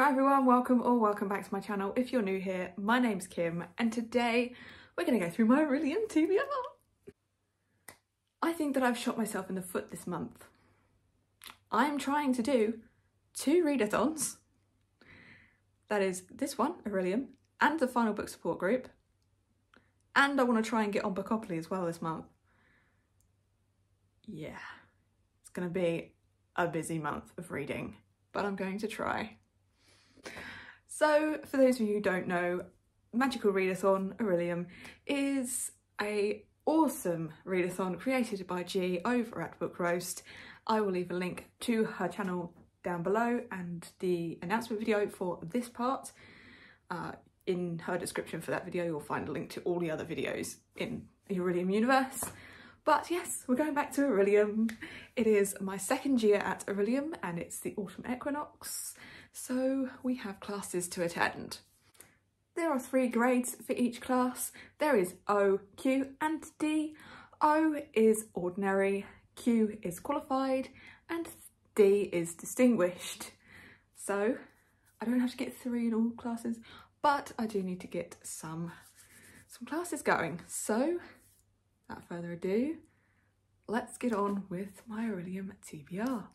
Hi everyone, welcome back to my channel. If you're new here, my name's Kim and today we're going to go through my Orilium TBR. I think that I've shot myself in the foot this month. I am trying to do 2 readathons. That is this one, Orilium, and the final book support group. And I want to try and get on Bookopoly as well this month. Yeah, it's going to be a busy month of reading, but I'm going to try. So, for those of you who don't know, Magical Readathon Orilium is an awesome readathon created by G over at Book Roast. I will leave a link to her channel down below and the announcement video for this part. In her description for that video, you'll find a link to all the other videos in the Orilium universe. But yes, we're going back to Orilium. It is my second year at Orilium and it's the Autumn Equinox. So we have classes to attend. There are 3 grades for each class. There is O, Q and D. O is ordinary, Q is qualified and D is distinguished. So I don't have to get 3 in all classes, but I do need to get some classes going. So without further ado, let's get on with my Orilium TBR.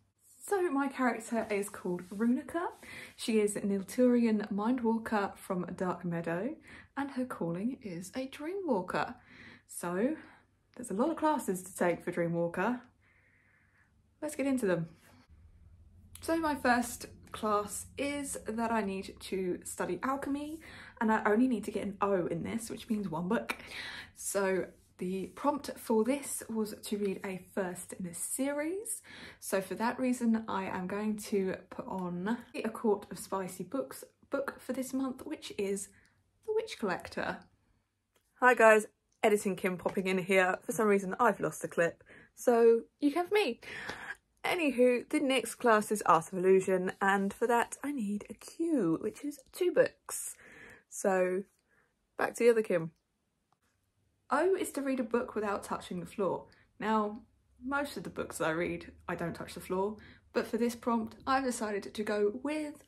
So my character is called Runica. She is an Ilturian Mindwalker from Dark Meadow and her calling is a Dreamwalker. So there's a lot of classes to take for Dreamwalker. Let's get into them. So my first class is that I need to study alchemy and I only need to get an O in this, which means 1 book. So the prompt for this was to read a first in a series. So for that reason, I am going to put on A Court of Spicy Books book for this month, which is The Witch Collector. Hi guys, Editing Kim popping in here. For some reason, I've lost the clip, so you have me. Anywho, the next class is Art of Illusion, and for that I need a Q, which is 2 books. So back to the other Kim. O is to read a book without touching the floor. Now, most of the books that I read, I don't touch the floor, but for this prompt, I've decided to go with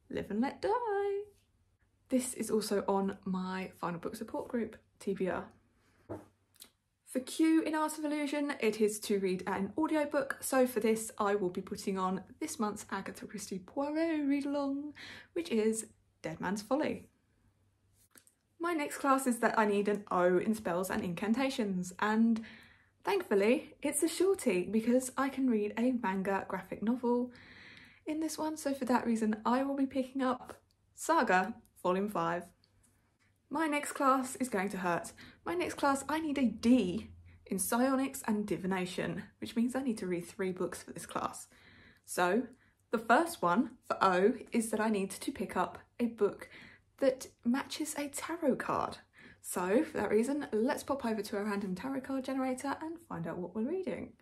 Live and Let Die. This is also on my final book support group, TBR. For Q in Art of Illusion, it is to read an audiobook. So for this, I will be putting on this month's Agatha Christie Poirot read-along, which is Dead Man's Folly. My next class is that I need an O in spells and incantations, and thankfully it's a shorty because I can read a manga graphic novel in this one. So for that reason, I will be picking up Saga Volume 5. My next class is going to hurt. My next class, I need a D in psionics and divination, which means I need to read 3 books for this class. So the first one for O is that I need to pick up a book that matches a tarot card. So for that reason, let's pop over to a random tarot card generator and find out what we're reading.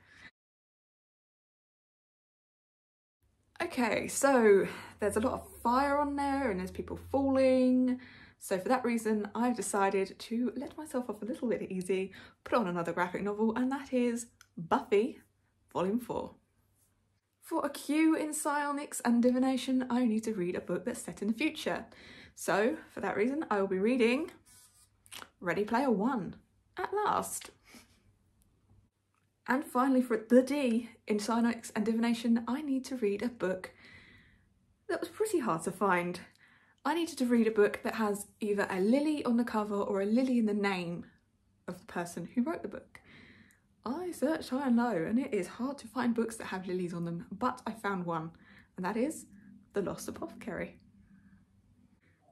Okay, so there's a lot of fire on there and there's people falling. So for that reason, I've decided to let myself off a little bit easy, put on another graphic novel, and that is Buffy, Volume 4. For a Q in psionics and divination, I need to read a book that's set in the future. So for that reason, I will be reading Ready Player One at last. And finally, for the D in psionics and divination, I need to read a book that was pretty hard to find. I needed to read a book that has either a lily on the cover or a lily in the name of the person who wrote the book. I searched high and low and it is hard to find books that have lilies on them, but I found one, and that is The Lost Apothecary.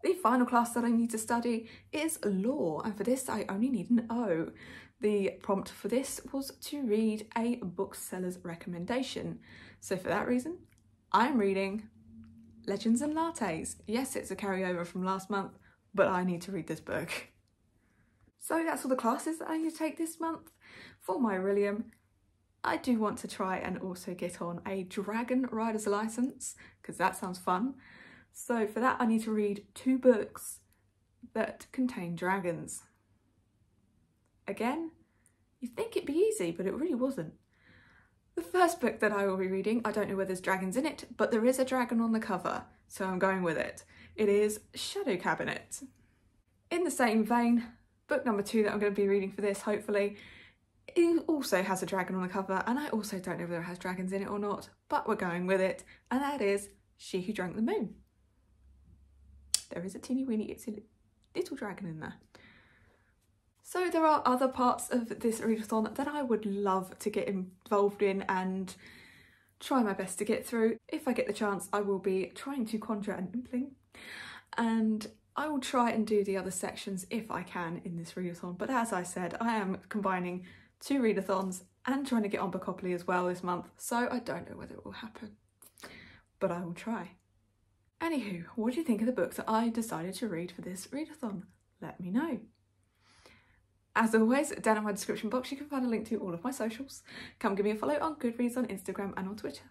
The final class that I need to study is law, and for this I only need an O. The prompt for this was to read a bookseller's recommendation. So for that reason, I'm reading Legends and Lattes. Yes, it's a carryover from last month, but I need to read this book. So that's all the classes that I need to take this month. For my Orilium, I do want to try and also get on a Dragon Rider's license, because that sounds fun. So for that, I need to read 2 books that contain dragons. Again, you'd think it'd be easy, but it really wasn't. The first book that I will be reading, I don't know whether there's dragons in it, but there is a dragon on the cover. so I'm going with it. It is Shadow Cabinet. In the same vein, book number 2 that I'm going to be reading for this, hopefully, it also has a dragon on the cover, and I also don't know whether it has dragons in it or not, but we're going with it, and that is She Who Drank the Moon. There is a teeny weeny itsy little dragon in there. So there are other parts of this readathon that I would love to get involved in and try my best to get through. If I get the chance, I will be trying to conjure an impling, and I will try and do the other sections if I can in this readathon. But as I said, I am combining 2 readathons and trying to get on Bookopoly as well this month, so I don't know whether it will happen, but I will try. Anywho, what do you think of the books that I decided to read for this readathon? Let me know. As always, down in my description box you can find a link to all of my socials. Come give me a follow on Goodreads, on Instagram and on Twitter.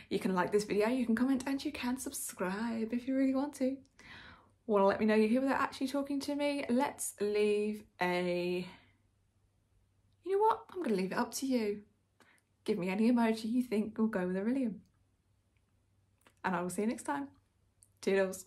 You can like this video, you can comment and you can subscribe if you really want to. Want to let me know you're here without actually talking to me? Let's leave a... You know what? I'm going to leave it up to you. Give me any emoji you think will go with Orilium. And I will see you next time. Toodles.